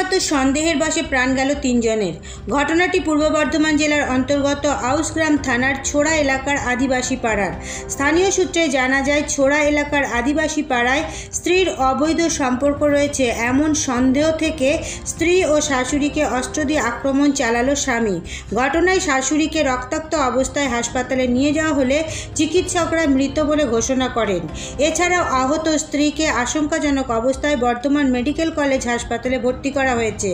ক্রমাগত সন্দেহের বশে প্রাণ গেল তিনজনের। ঘটনাটি পূর্ব বর্ধমান জেলার অন্তর্গত আউসগ্রাম থানার ছোড়া এলাকার আদিবাসী পাড়ার। স্থানীয় সূত্রে জানা যায়, ছোড়া এলাকার আদিবাসী পাড়ায় স্ত্রীর অবৈধ সম্পর্ক রয়েছে এমন সন্দেহ থেকে স্ত্রী ও শাশুড়িকে অস্ত্র দিয়ে আক্রমণ চালালো স্বামী। ঘটনায় শাশুড়িকে রক্তাক্ত অবস্থায় হাসপাতালে নিয়ে যাওয়া হলে চিকিৎসকরা মৃত বলে ঘোষণা করেন। এছাড়াও আহত স্ত্রীকে আশঙ্কাজনক অবস্থায় বর্ধমান মেডিকেল কলেজ হাসপাতালে ভর্তি করা হয়েছে।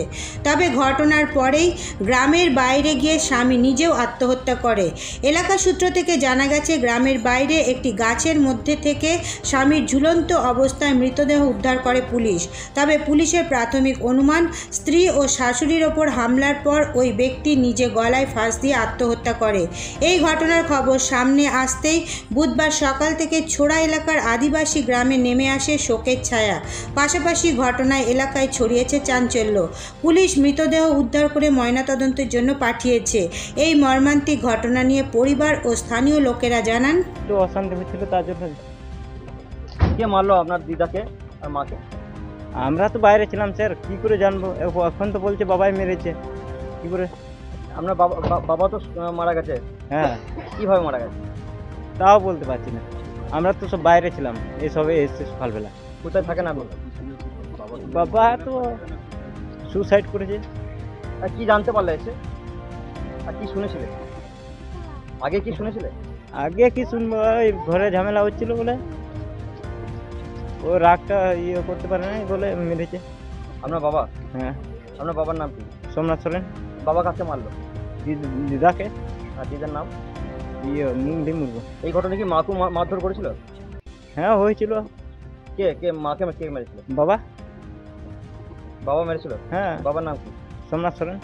তবে ঘটনার পরেই গ্রামের বাইরে গিয়ে স্বামী নিজেও আত্মহত্যা করে। এলাকা সূত্র থেকে জানা গেছে, গ্রামের বাইরে একটি গাছের মধ্যে থেকে স্বামীর ঝুলন্ত অবস্থায় মৃতদেহ উদ্ধার করে পুলিশ। তবে পুলিশের প্রাথমিক অনুমান, স্ত্রী ও শাশুড়ির ওপর হামলার পর ওই ব্যক্তি নিজে গলায় ফাঁস দিয়ে আত্মহত্যা করে। এই ঘটনার খবর সামনে আসতেই বুধবার সকাল থেকে ছোড়া এলাকার আদিবাসী গ্রামে নেমে আসে শোকের ছায়া। পাশাপাশি ঘটনায় এলাকায় ছড়িয়েছে চাঞ্চল্য। পুলিশ মৃতদেহ উদ্ধার করে ময়নাতদন্তের জন্য পাঠিয়েছে। এই মর্মান্তিক ঘটনা নিয়ে পরিবার ও স্থানীয় লোকেরা জানান, একটু অশান্তি হচ্ছিল, তার জন্য। কে মারলো আপনার দিদাকে আর মাকে? আমরা তো বাইরে ছিলাম স্যার, কি করে জানবো? এখন তো বলছে বাবাই মেরেছে। কি করে? আপনার বাবা তো মারা গেছে। হ্যাঁ। কিভাবে মারা গেছে তাও বলতে পারছি না, আমরা তো সব বাইরে ছিলাম, এসবে এসছে সকালবেলা। কোথায় থাকেন আপনি? বাবা তো সুসাইড করেছে। আর কি জানতে পারলে এসে? আর কি শুনেছিলে? আগে কি শুনেছিলে? আগে কি শুনবো, ওই ঘরে ঝামেলা হচ্ছিল বলে ও রাগটা করতে পারে না বলে মেরেছে। আপনার বাবা? হ্যাঁ। আপনার বাবার নাম কি? সোমনাথ সোরেন। বাবা কাকে মারলো? দিদাকে। আর দিদার নাম? মুন্ডি মুরগো। এই ঘটনা কি মাকে মারধর করেছিল? হ্যাঁ হয়েছিল। কে কে মাকে কে মেরেছিল? বাবা। বাবা মেরেছিল? হ্যাঁ। বাবার নাম কি? সোমনাথ সোরেন।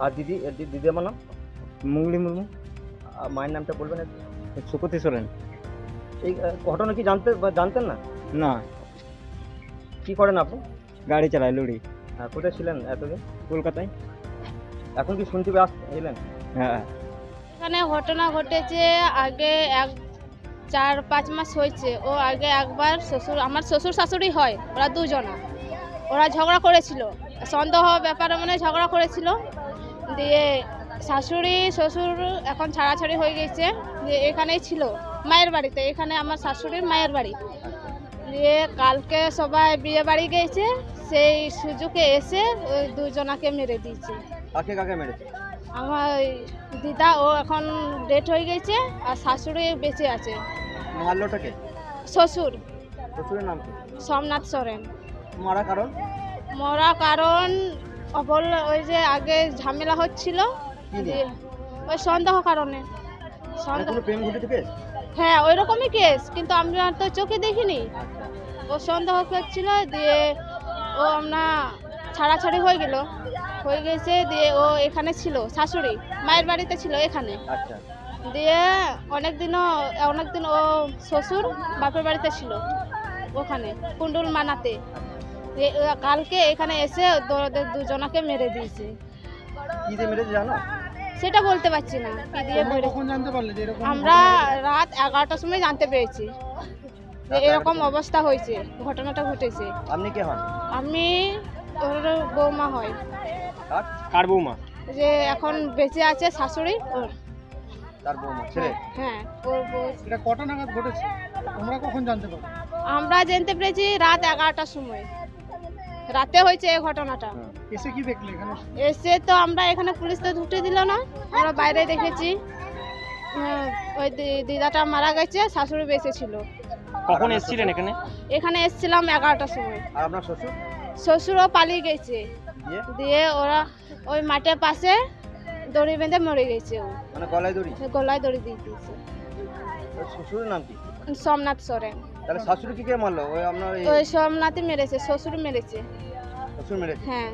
আর দিদি আমার নাম? মুঙ্গলি মুর্মু। আর মায়ের নামটা বলবেন একটু? সুকতি সোরেন। এই ঘটনা কি জানতেন না? না। কি করেন আপনি? গাড়ি চালায়, লরি। হ্যাঁ। কোথায় ছিলেন এতদিন? কলকাতায়। এখন কি শুনতে এলেন? হ্যাঁ। এখানে ঘটনা ঘটেছে আগে 4-5 মাস হয়েছে। ও আগে একবার আমার শ্বশুর শাশুড়ি হয়, ওরা দুজনা, ওরা ঝগড়া করেছিল, সন্দেহ ব্যাপারে মানে ঝগড়া করেছিল। দিয়ে শাশুড়ি শ্বশুর এখন ছাড়াছাড়ি হয়ে গেছে। দিয়ে এখানেই ছিল মায়ের বাড়িতে, এখানে আমার শাশুড়ির মায়ের বাড়ি। দিয়ে কালকে সবাই বিয়ে বাড়ি গেছে, সেই সুযোগে এসে ওই দুজনাকে মেরে দিয়েছে। কাকে কাকে মেরেছে? আমার দিদা, ও এখন ডেথ হয়ে গেছে, আর শাশুড়ি বেঁচে আছে। মারলোটাকে? শ্বশুরের নাম কি? সোমনাথ সোরেন। মারা কারণ? মরা কারণ বললো ওই যে আগে ঝামেলা হচ্ছিল, ওই সন্দেহ কারণে। প্রেম ঘটেছে কেস? হ্যাঁ, ওই রকমই কেস, কিন্তু আমরা তো চোখে দেখিনি। ও সন্দেহ করছিল, দিয়ে ও আমরা ছাড়াছাড়ি হয়ে গেছে। দিয়ে ও এখানে ছিল, শাশুড়ি মায়ের বাড়িতে ছিল এখানে। দিয়ে অনেকদিন ও শ্বশুর বাপের বাড়িতে ছিল, ওখানে কুণ্ডুল মানাতে। কালকে এখানে এসে দুজনাকে মেরে দিয়েছে। কি দিয়ে মেরেছে জানো? সেটা বলতে পারছি না কি দিয়ে মেরেছে। আমরা রাত 11টার সময় জানতে পেরেছি যে এরকম অবস্থা হয়েছে, ঘটনাটা ঘটেছে। আপনি কে হন? আমি ওর বৌমা হয়। কার বৌমা? যে এখন বেঁচে আছে শাশুড়ি, ওর। তার বৌমা ছেলে? হ্যাঁ, ওর বউ। এটা কটা নাগাদ ঘটেছে? তোমরা কখন জানতে পারো? আমরা জানতে পেরেছি রাত 11টার সময়, রাতে হয়েছে এই ঘটনাটা। এসে কি দেখলে এখানে? এসে তো আমরা এখানে, পুলিশ তো ঢুকতে দিল না, আমরা বাইরে দেখেছি। ওই দিদাটা মারা গেছে, শাশুড়ি বেঁচে ছিল। কখন এসেছিলেন এখানে? এখানে এসেছিলাম 11টার সময়। আর আপনার শ্বশুর? শ্বশুরও পালিয়ে গেছে। দিয়ে ওরা ওই মাঠের পাশে দড়ি বেঁধে মরে গেছে। ও মানে গলায় দড়ি? গলায় দড়ি দিয়ে দিয়েছে। শ্বশুরের নাম কি? সোমনাথ সোরেন। তাহলে শাশুড়ি কি কে মারলো? ওই আপনার ওই সোমনাথই মেরেছে, শ্বশুর মেরেছে। শ্বশুর মেরেছে? হ্যাঁ।